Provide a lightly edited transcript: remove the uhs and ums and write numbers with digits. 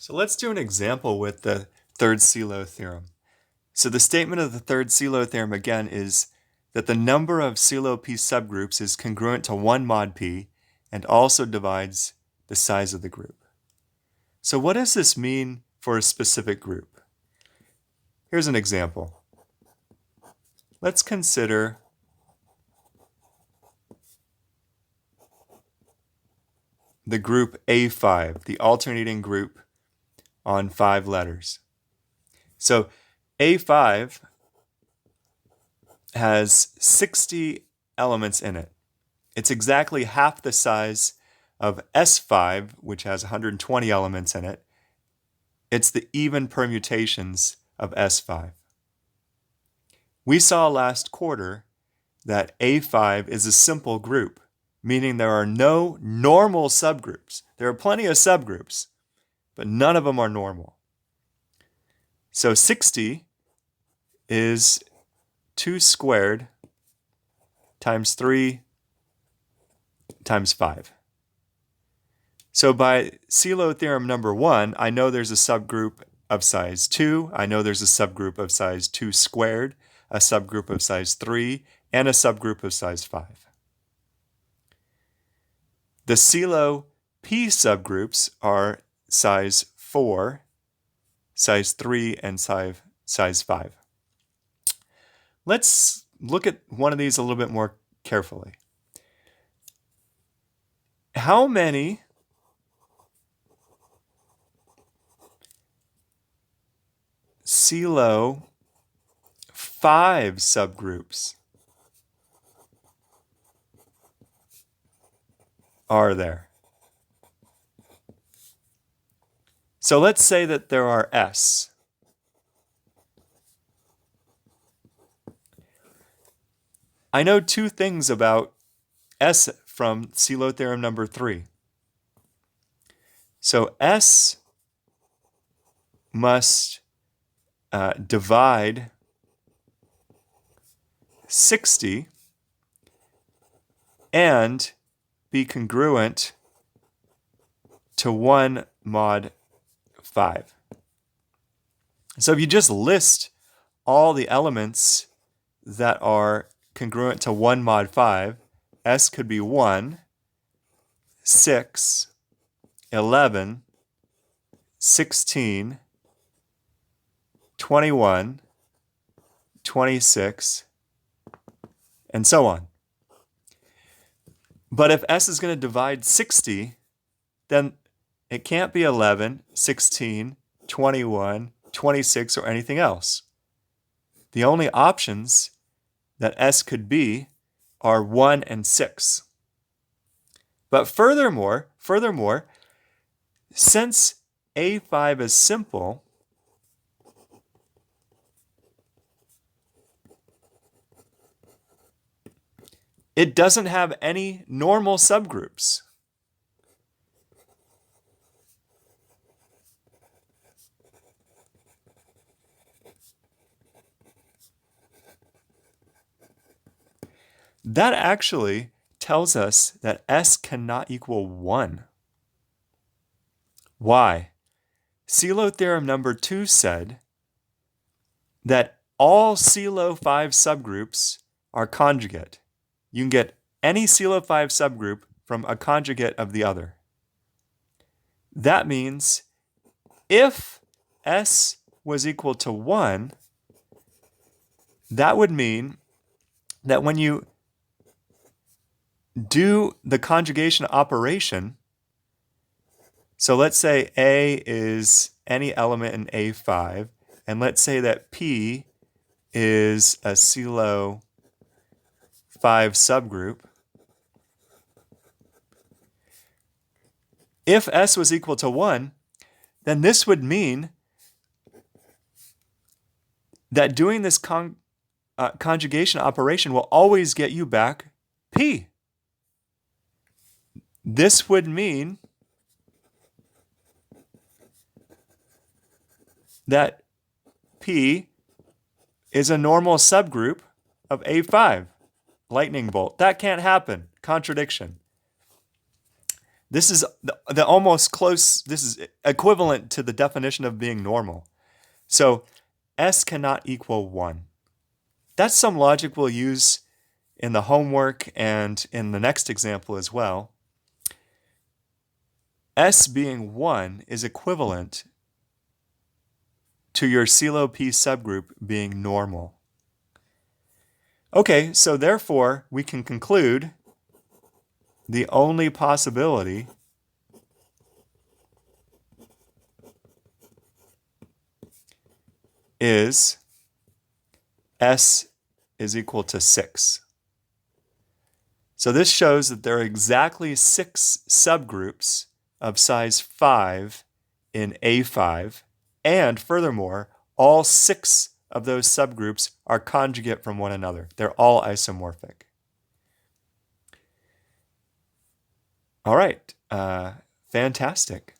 So let's do an example with the third Sylow theorem. So the statement of the third Sylow theorem again is that the number of Sylow p subgroups is congruent to 1 mod p and also divides the size of the group. So what does this mean for a specific group? Here's an example. Let's consider the group A5, the alternating group on 5 letters. So A5 has 60 elements in it. It's exactly half the size of S5, which has 120 elements in it. It's the even permutations of S5. We saw last quarter that A5 is a simple group, meaning there are no normal subgroups. There are plenty of subgroups, but none of them are normal. So 60 is 2 squared times 3 times 5. So by Sylow theorem number 1, I know there's a subgroup of size 2. I know there's a subgroup of size 2 squared, a subgroup of size 3, and a subgroup of size 5. The Sylow p subgroups are size 4, size 3, and size 5. Let's look at one of these a little bit more carefully. How many Sylow 5 subgroups are there? So let's say that there are S. I know 2 things about S from Sylow theorem number 3. So S must divide 60 and be congruent to 1 mod 5. So if you just list all the elements that are congruent to 1 mod 5, S could be 1, 6, 11, 16, 21, 26, and so on. But if S is going to divide 60, then it can't be 11, 16, 21, 26, or anything else. The only options that S could be are 1 and 6. But furthermore, since A5 is simple, it doesn't have any normal subgroups. That actually tells us that S cannot equal 1. Why? Sylow theorem number 2 said that all Sylow 5 subgroups are conjugate. You can get any Sylow 5 subgroup from a conjugate of the other. That means if S was equal to 1, that would mean that when you do the conjugation operation, so let's say A is any element in A5, and let's say that P is a Sylow 5 subgroup. If S was equal to 1, then this would mean that doing this conjugation operation will always get you back P. This would mean that P is a normal subgroup of A5. Lightning bolt. That can't happen. Contradiction. This is the almost close, this is equivalent to the definition of being normal. So S cannot equal 1. That's some logic we'll use in the homework and in the next example as well. S being 1 is equivalent to your Sylow P subgroup being normal. Okay, so therefore we can conclude the only possibility is S is equal to 6. So this shows that there are exactly 6 subgroups of size 5 in A5, and furthermore, all 6 of those subgroups are conjugate from one another. They're all isomorphic. All right, fantastic.